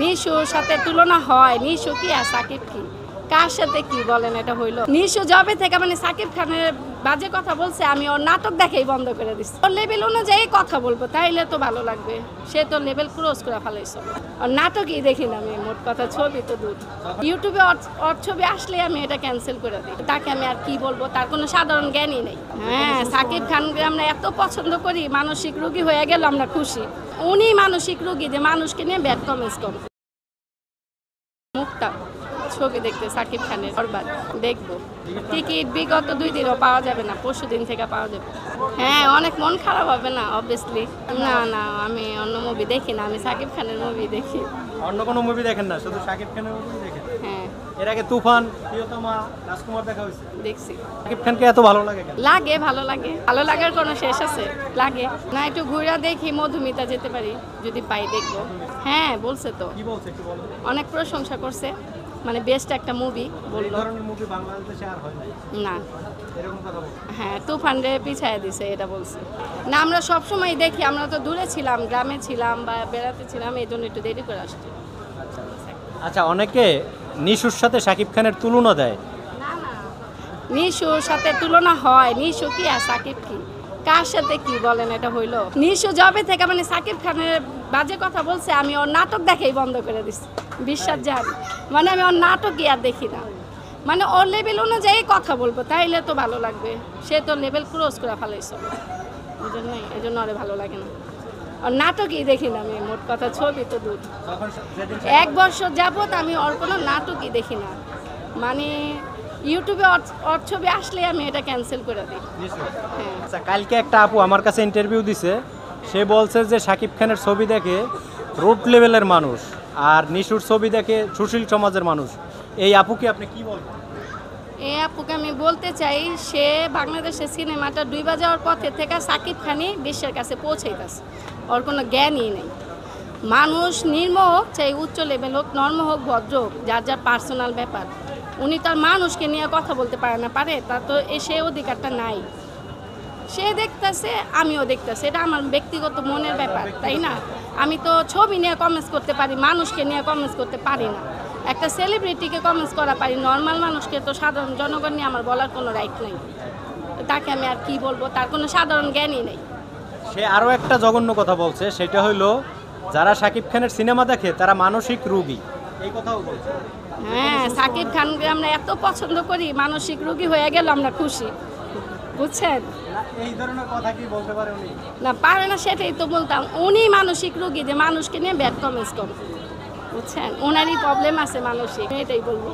নিশুর সাথে তুলনা হয়। নিশু কি আর সাকিব কি, কার সাথে কি বলেন, এটা হইলো। নিশু জবে থেকে মানে সাকিব খানের বাজে কথা বলছে, আমি ওর নাটক দেখেই বন্ধ করে দিচ্ছি। ওর লেভেল অনুযায়ী কথা বলবো, তাইলে তো ভালো লাগবে। সে তো লেভেল ক্রস করে ফেলাইছে। আর নাটকই দেখি না আমি, মোট কথা ছবি তো দূর। ইউটিউবে ওর ছবি আসলে আমি এটা ক্যান্সেল করে দিই। তাকে আমি আর কি বলবো, তার কোনো সাধারণ জ্ঞানই নেই। হ্যাঁ, সাকিব খানকে আমরা এত পছন্দ করি, মানসিক রোগী হয়ে গেল আমরা খুশি। উনি মানসিক রোগী যে মানুষকে নিয়ে ব্যাড কমেন্টস করে। মুক্তা ছবি দেখতে সাকিব খানের বরবাদ দেখবো। টিকিট বিগত 2 দিনও পাওয়া যাবে না, পরশু দিন থেকে পাওয়া যাবে। হ্যাঁ, অনেক মন খারাপ হবে না অবভিয়াসলি। না আমি অন্য মুভি দেখি না, আমি সাকিব খানের মুভি দেখি। অন্য কোনো মুভি দেখেন না, শুধু সাকিব খানের মুভি দেখেন? হ্যাঁ। এর আগে তুফান, প্রিয়তমা, রাজকুমার দেখা হয়েছে? দেখছি। সাকিব খানকে এত ভালো লাগে কেন? লাগে, ভালো লাগে। ভালো লাগার কোনো শেষ আছে? লাগে না, একটু ঘুরে দেখি, মধুমিতা যেতে পারি, যদি পাই দেখবো। হ্যাঁ, বলছে তো। কি বলছে একটু বলো। অনেক প্রশংসা করছে, মানে বেস্ট একটা মুভি এই ধরনের মুভি বাংলাদেশে আর হয় না। না, এরকম কথা বলছে। হ্যাঁ, তুফান রে পিছায় দিছে, এটা বলছে। না, আমরা সবসময় দেখি, আমরা তো দূরে ছিলাম, গ্রামে ছিলাম বা বেড়াতে ছিলাম, এই জন্য একটু দেরি করে আসছি। আচ্ছা, অনেকে নিশুর সাথে সাকিব খানের তুলনা দেয়। না, নিশুর সাথে তুলনা হয়। নিশু কি আর সাকিব কি, কার সাথে কি বলেন, এটা হইলো। নিশু জবে থেকে মানে সাকিব খানের বাজে কথা বলছে, আমি ওর নাটক দেখেই বন্ধ করে দিচ্ছি। বিশ্বাস যান, মানে আমি ওর নাটকই আর দেখি না। মানে ওর লেভেল অনুযায়ী কথা বলবো, তাইলে তো ভালো লাগবে। সে তো লেভেল ক্রস করে ফেলাইছে, এই জন্য আরে ভালো লাগে না। আর নাটকই দেখি না আমি, মোট কথা ছবি তো দূর। 1 বছর যাবত আমি ওর কোনো নাটকই দেখি না। মানে ইউটিউবে ওর ছবি আসলে আমি এটা ক্যান্সেল করে দিই। হ্যাঁ। আচ্ছা, কালকে একটা আপু আমার কাছে ইন্টারভিউ দিছে, সে বলছে যে সাকিব খানের ছবি দেখে রুট লেভেলের মানুষ, আর নিশুর ছবি দেখে সুশীল সমাজের মানুষ। এই আপুকে আপনি কি বলবেন? এই আপুকে আমি বলতে চাই, সে বাংলাদেশের সিনেমাটা ডুইবা যাওয়ার পথে থেকে সাকিব খানই বিশ্বের কাছে পৌঁছাইতেছে। ওর কোনো জ্ঞানই নেই। মানুষ নিম্ন হোক, চাই উচ্চ লেভেল হোক, নর্ম হোক, ভদ্র হোক, যার যার পার্সোনাল ব্যাপার। উনি তার মানুষকে নিয়ে কথা বলতে পারে না, পারে? তা তো সে অধিকারটা নাই। সে দেখতেছে, আমিও দেখতেছি, এটা আমার ব্যক্তিগত মনের ব্যাপার, তাই না? আমি তো ছবি নিয়ে কমেন্টস করতে পারি, মানুষকে নিয়ে কমেন্টস করতে পারি না। একটা সেলিব্রিটিকে কমেন্টস করা পারি, নর্মাল মানুষকে তো, সাধারণ জনগণ নিয়ে আমার বলার কোনো রাইট নেই। তাকে আমি আর কি বলবো, তার কোনো সাধারণ জ্ঞানই নেই। সে আরও একটা জঘন্য কথা বলছে, সেটা হইলো যারা সাকিব খানের সিনেমা দেখে তারা মানসিক রোগী, এই কথাও বলছে। হ্যাঁ, সাকিব খানকে আমরা এত পছন্দ করি, মানসিক রোগী হয়ে গেল আমরা খুশি, বুঝছেন? এই ধরনের কথা কি বলতে পারে উনি? না, পারে না, সেটাই তো বলতাম। উনি মানসিক রোগী যে মানুষকে নিয়ে ব্যাড কমেন্টস করে, বুঝছেন? ওনারই প্রবলেম আছে মানসিক, এটাই বলবো।